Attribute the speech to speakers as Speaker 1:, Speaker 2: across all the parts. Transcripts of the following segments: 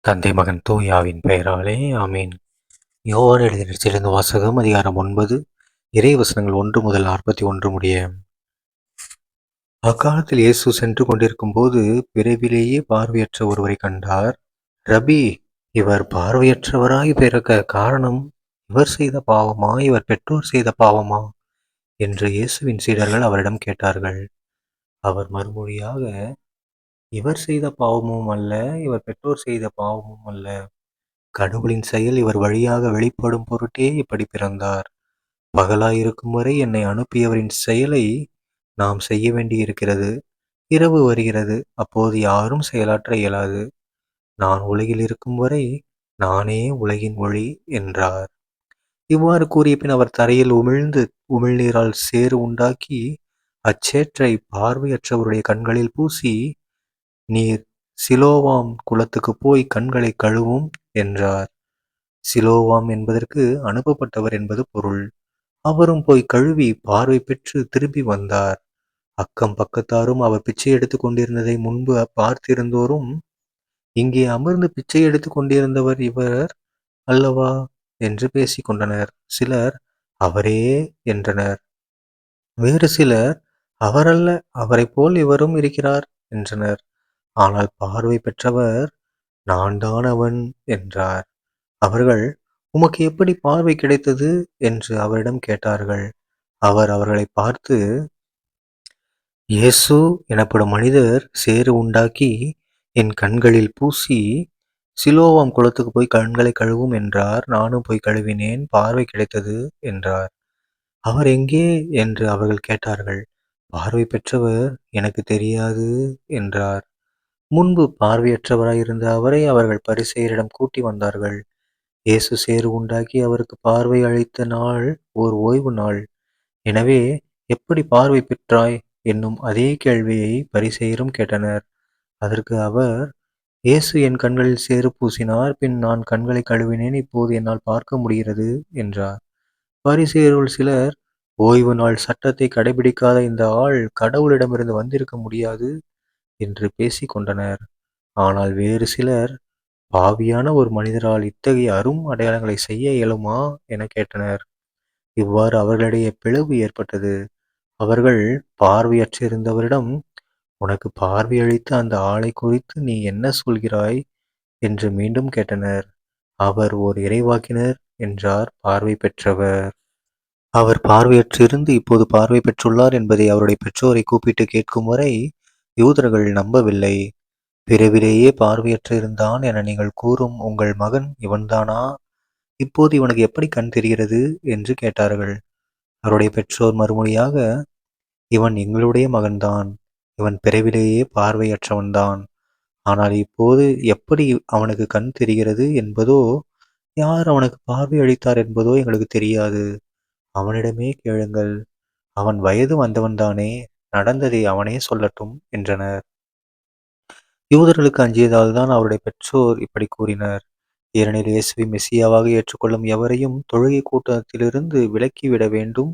Speaker 1: தந்தை மகன் தூயாவின் பெயராலே ஆமீன். யோவான் எழுதிய நற்செய்தியிலிருந்து வாசகம். அதிகாரம் 9, இறை வசனங்கள் 1 முதல் 41 முடிய. அக்காலத்தில் இயேசு சென்று கொண்டிருக்கும்போது பிறவிலேயே பார்வையற்ற ஒருவரை கண்டார். ரபி, இவர் பார்வையற்றவராய் பிறக்க காரணம் இவர் செய்த பாவமா, இவர் பெற்றோர் செய்த பாவமா என்று இயேசுவின் சீடர்கள் அவரிடம் கேட்டார்கள். அவர் மறுமொழியாக, இவர் செய்த பாவமும் அல்ல, இவர் பெற்றோர் செய்த பாவமும் அல்ல. கடவுளின் செயல் இவர் வழியாக வெளிப்படும் பொருட்டே இப்படி பிறந்தார். பகலாயிருக்கும் வரை என்னை அனுப்பியவரின் செயலை நாம் செய்ய வேண்டியிருக்கிறது. இரவு வருகிறது, அப்போது யாரும் செயலாற்ற இயலாது. நான் உலகில் இருக்கும் வரை நானே உலகின் ஒளி என்றார். இவ்வாறு கூறிய பின் அவர் தரையில் உமிழ்ந்து உமிழ்நீரால் சேறு உண்டாக்கி அச்சேற்றை பார்வையற்றவருடைய கண்களில் பூசி, நீர் சிலோவாம் குளத்துக்குப் போய் கண்களை கழுவும் என்றார். சிலோவாம் என்பதற்கு அனுப்பப்பட்டவர் என்பது பொருள். அவரும் போய் கழுவி பார்வை பெற்று திரும்பி வந்தார். அக்கம் பக்கத்தாரும் அவர் பிச்சை எடுத்துக் கொண்டிருந்ததை முன்பு பார்த்திருந்தோரும், இங்கே அமர்ந்து பிச்சை எடுத்துக் கொண்டிருந்தவர் இவர் அல்லவா என்று பேசிக் கொண்டனர். சிலர் அவரே என்றனர். வேறு சிலர் அவரல்ல, அவரைப் போல் இவரும் இருக்கிறார் என்றனர். ஆனால் பார்வை பெற்றவர் நான் தான் அவன் என்றார். அவர்கள், உமக்கு எப்படி பார்வை கிடைத்தது என்று அவரிடம் கேட்டார்கள். அவர் அவர்களை பார்த்து, இயேசு எனப்படும் மனிதர் சேறு உண்டாக்கி என் கண்களில் பூசி, சிலோவாம் குளத்துக்கு போய் கண்களை கழுவும் என்றார். நானும் போய் கழுவினேன், பார்வை கிடைத்தது என்றார். அவர் எங்கே என்று அவர்கள் கேட்டார்கள். பார்வை பெற்றவர் எனக்கு தெரியாது என்றார். முன்பு பார்வையற்றவராயிருந்த அவரை அவர்கள் பரிசேயரிடம் கூட்டி வந்தார்கள். இயேசு சேறு உண்டாக்கி அவருக்கு பார்வை அளித்த நாள் ஓர் ஓய்வு நாள். எனவே எப்படி பார்வை பெற்றாய் என்னும் அதே கேள்வியை பரிசேயரும் கேட்டனர். அதற்கு அவர், இயேசு என் கண்களில் சேறு பூசினார், பின் நான் கண்களை கழுவினேன், இப்போது என்னால் பார்க்க முடிகிறது என்றார். பரிசேயருள் சிலர், ஓய்வு நாள் சட்டத்தை கடைபிடிக்காத இந்த ஆள் கடவுளிடமிருந்து வந்திருக்க முடியாது என்று பேசிக் கொண்டனர். ஆனால் வேறு சிலர், பாவியான ஒரு மனிதரால் இத்தகைய அரும் அடையாளங்களை செய்ய இயலுமா என கேட்டனர். இவ்வாறு அவர்களிடையே பிளவு ஏற்பட்டது. அவர்கள் பார்வையற்றிருந்தவரிடம், உனக்கு பார்வையளித்த அந்த ஆளை குறித்து நீ என்ன சொல்கிறாய் என்று மீண்டும் கேட்டனர். அவர் ஓர் இறைவாக்கினர் என்றார் பார்வை பெற்றவர். அவர் பார்வையற்றிருந்து இப்போது பார்வை பெற்றுள்ளார் என்பதை அவருடைய பெற்றோரை கூப்பிட்டு கேட்கும் வரை யூதர்கள் நம்பவில்லை. பிறவிலேயே பார்வையற்று இருந்தான் என நீங்கள் கூறும் உங்கள் மகன் இவன்தானா? இப்போது இவனுக்கு எப்படி கண் தெரிகிறது என்று கேட்டார்கள். அவருடைய பெற்றோர் மறுமொழியாக, இவன் எங்களுடைய மகன்தான். இவன் பிறவிலேயே பார்வையற்றவன்தான். ஆனால் இப்போது எப்படி அவனுக்கு கண் தெரிகிறது என்பதோ, யார் அவனுக்கு பார்வை அளித்தார் என்பதோ எங்களுக்கு தெரியாது. அவனிடமே கேளுங்கள். அவன் வயது வந்தவன்தானே, நடந்ததை அவனே சொல்லட்டும் என்றனர். யூதர்களுக்கு அஞ்சியதால் தான் அவருடைய பெற்றோர் இப்படி கூறினர். ஏனெனில் இயேசுவை மெசியாவாக ஏற்றுக்கொள்ளும் எவரையும் தொழுகை கூட்டத்திலிருந்து விலக்கிவிட வேண்டும்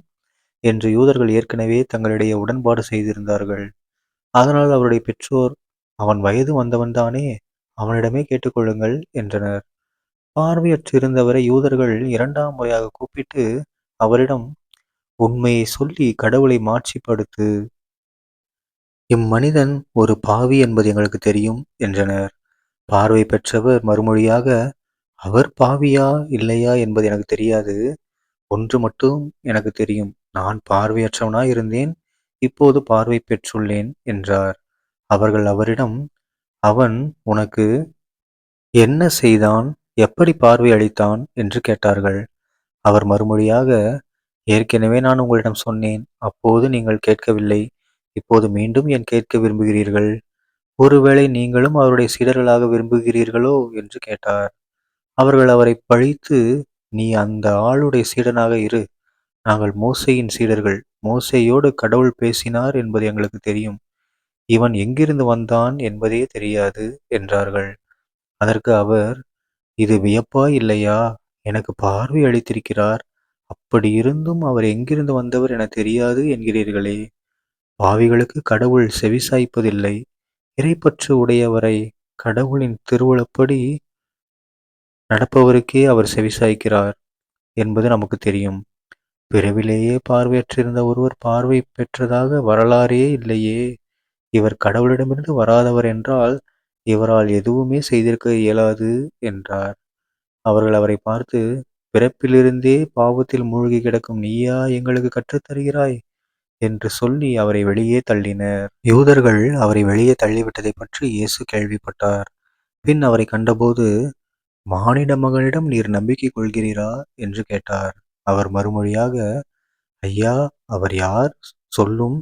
Speaker 1: என்று யூதர்கள் ஏற்கனவே தங்களிடையே உடன்பாடு செய்திருந்தார்கள். அதனால் அவருடைய பெற்றோர், அவன் வயது வந்தவன்தானே, அவனிடமே கேட்டுக்கொள்ளுங்கள் என்றனர். பார்வையற்றிருந்தவரை யூதர்கள் 2ஆம் முறையாக கூப்பிட்டு அவரிடம், உண்மையை சொல்லி கடவுளை மாட்சிப்படுத்து. இம்மனிதன் ஒரு பாவி என்பது எங்களுக்கு தெரியும் என்றனர். பார்வை பெற்றவர் மறுமொழியாக, அவர் பாவியா இல்லையா என்பது எனக்கு தெரியாது. ஒன்று மட்டும் எனக்கு தெரியும், நான் பார்வையற்றவனாய் இருந்தேன், இப்போது பார்வை பெற்றுள்ளேன் என்றார். அவர்கள் அவரிடம், அவன் உனக்கு என்ன செய்தான், எப்படி பார்வை அளித்தான் என்று கேட்டார்கள். அவர் மறுமொழியாக, ஏற்கனவே நான் உங்களிடம் சொன்னேன், அப்போது நீங்கள் கேட்கவில்லை, இப்போது மீண்டும் ஏன் கேட்க விரும்புகிறீர்கள்? ஒருவேளை நீங்களும் அவருடைய சீடர்களாக விரும்புகிறீர்களோ என்று கேட்டார். அவர்கள் அவரை பழித்து, நீ அந்த ஆளுடைய சீடனாக இரு, நாங்கள் மோசேயின் சீடர்கள், மோசேயோடு கடவுள் பேசினார் என்பது எங்களுக்கு தெரியும், இவன் எங்கிருந்து வந்தான் என்பதே தெரியாது என்றார்கள். அதற்கு அவர், இது வியப்பாய் இல்லையா? எனக்கு பார்வை அளித்திருக்கிறார், அப்படி இருந்தும் அவர் எங்கிருந்து வந்தவர் என தெரியாது என்கிறீர்களே. பாவிகளுக்கு கடவுள் செவிசாய்ப்பதில்லை. இறைப்பற்று உடையவரை கடவுளின் திருவுளப்படி நடப்பவருக்கே அவர் செவிசாய்க்கிறார் என்பது நமக்கு தெரியும். பிறவிலேயே பார்வையற்றிருந்த ஒருவர் பார்வை பெற்றதாக வரலாறே இல்லையே. இவர் கடவுளிடமிருந்து வராதவர் என்றால் இவரால் எதுவுமே செய்திருக்க இயலாது என்றார். அவர்கள் அவரை பார்த்து, பிறப்பிலிருந்தே பாவத்தில் மூழ்கி கிடக்கும் நீயா எங்களுக்கு கற்றுத் தருகிறாய் என்று சொல்லி அவரை வெளியே தள்ளினர். யூதர்கள் அவரை வெளியே தள்ளிவிட்டதைப் பற்றி இயேசு கேள்விப்பட்டார். பின் அவரை கண்டபோது, மானிட மகனிடம் நீர் நம்பிக்கை கொள்கிறீரா என்று கேட்டார். அவர் மறுமொழியாக, ஐயா, அவர் யார்? சொல்லும்,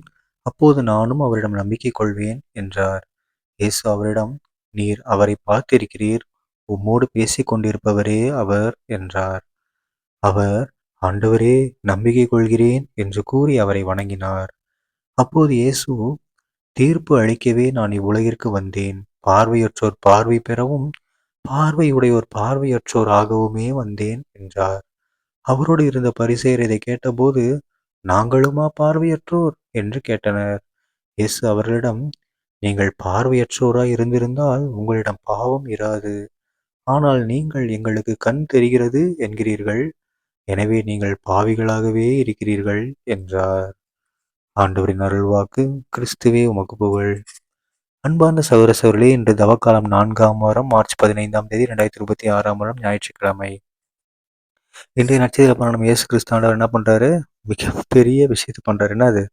Speaker 1: அப்போது நானும் அவரிடம் நம்பிக்கை கொள்வேன் என்றார். இயேசு அவரிடம், நீர் அவரை பார்த்திருக்கிறீர், உம்மோடு பேசிக் கொண்டிருப்பவரே அவர் என்றார். அவர், ஆண்டவரே, நம்பிக்கை கொள்கிறேன் என்று கூறி அவரை வணங்கினார். அப்போது இயேசு, தீர்ப்பு அளிக்கவே நான் இவ்வுலகிற்கு வந்தேன். பார்வையற்றோர் பார்வை பெறவும், பார்வையுடையோர் பார்வையற்றோர் ஆகவுமே வந்தேன் என்றார். அவரோடு இருந்த பரிசேயர் இதை கேட்டபோது, நாங்களுமா பார்வையற்றோர் என்று கேட்டனர். இயேசு அவர்களிடம், நீங்கள் பார்வையற்றோராய் இருந்திருந்தால் உங்களிடம் பாவம் இராது. ஆனால் நீங்கள் எங்களுக்கு கண் தெரிகிறது என்கிறீர்கள். எனவே நீங்கள் பாவிகளாகவே இருக்கிறீர்கள் என்றார். ஆண்டவரின் அருள்வாக்கு. கிறிஸ்துவே உமக்கு புகழ். அன்பார்ந்த சகோதர சகோதரிகளே, இன்று தவக்காலம் 4ஆம் வாரம் மார்ச் 15ஆம் தேதி 2026ஆம் வருடம் ஞாயிற்றுக்கிழமை. இன்றைய நற்செய்தியில நம்ம இயேசு கிறிஸ்து ஆண்டவர் என்ன பண்றாரு? மிகப்பெரிய விஷயத்தை பண்றாரு. என்னது?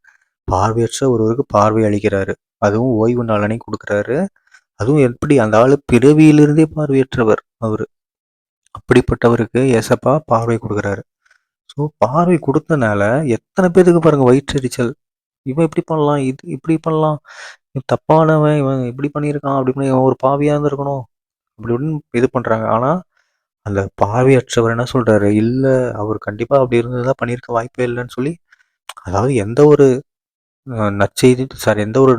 Speaker 1: பார்வையற்ற ஒருவருக்கு பார்வை அளிக்கிறாரு. அதுவும் ஓய்வு நாள் அன்னைக்கு கொடுக்குறாரு. அதுவும் எப்படி? அந்த ஆளு பிறவியிலிருந்தே பார்வையற்றவர் அவரு. அப்படிப்பட்டவருக்கு ஏசப்பா பார்வை கொடுக்குறாரு. ஸோ பார்வை கொடுத்தனால எத்தனை பேருக்கு பாருங்க வயிற்றெரிச்சல். இவன் இப்படி பண்ணலாம், இது இப்படி பண்ணலாம், இவன் தப்பானவன், இவன் இப்படி பண்ணியிருக்கான், அப்படி பண்ணி இவன் ஒரு பாவியா இருந்திருக்கணும், அப்படி இப்படின்னு இது பண்றாங்க. ஆனா அந்த பார்வையற்றவர் என்ன சொல்றாரு? இல்ல, அவர் கண்டிப்பா அப்படி இருந்ததா பண்ணியிருக்க வாய்ப்பே இல்லைன்னு சொல்லி, அதாவது எந்த ஒரு நற்செய்தி எந்த ஒரு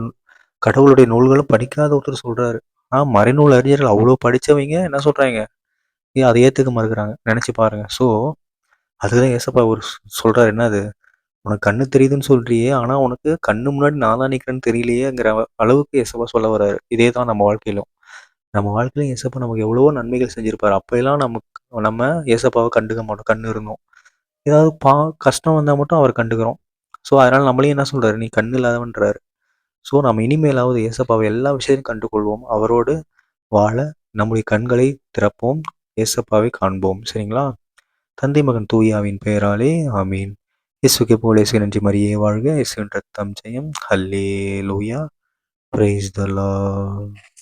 Speaker 1: கடவுளுடைய நூல்களும் படிக்காத ஒருத்தர் சொல்றாரு. மறைநூல் அறிஞர்கள் அவ்வளோ படிச்சவங்க என்ன சொல்றாங்க? ஏன் அதை ஏத்துக்க மறுக்கிறாங்க? நினைச்சு பாருங்க. ஸோ அதுதான் ஏசப்பா ஒரு சொல்றாரு. என்னது? உனக்கு கண்ணு தெரியுதுன்னு சொல்றியே, ஆனா உனக்கு கண்ணு முன்னாடி நான் தான் நிக்கிறேன்னு தெரியலையேங்கிற அளவுக்கு ஏசப்பா சொல்ல வர்றாரு. இதே தான் நம்ம வாழ்க்கையிலும். நம்ம வாழ்க்கையிலும் ஏசப்பா நமக்கு எவ்வளவோ நன்மைகள் செஞ்சிருப்பாரு. அப்பெல்லாம் நம்ம ஏசப்பாவை கண்டுக்க மாட்டோம். கண்ணு இருந்தோம். ஏதாவது கஷ்டம் வந்தா மட்டும் அவர் கண்டுக்கிறோம். ஸோ அதனால நம்மளையும் என்ன சொல்றாரு? நீ கண்ணு இல்லாதவன்றாரு. ஸோ நம்ம இனிமேலாவது ஏசப்பாவை எல்லா விஷயத்தையும் கண்டுகொள்வோம். அவரோடு வாழ நம்முடைய கண்களை திறப்போம். ஏசப்பாவை காண்போம். சரிங்களா? தந்தை மகன் தூயாவின் பெயராலே ஆமீன். இயேசுக்கே போல இயேசு நன்றி மரியே வாழ்க. இயேசுவின் ரத்தம் ஜெயம். ஹல்லேலூயா. Praise the Lord.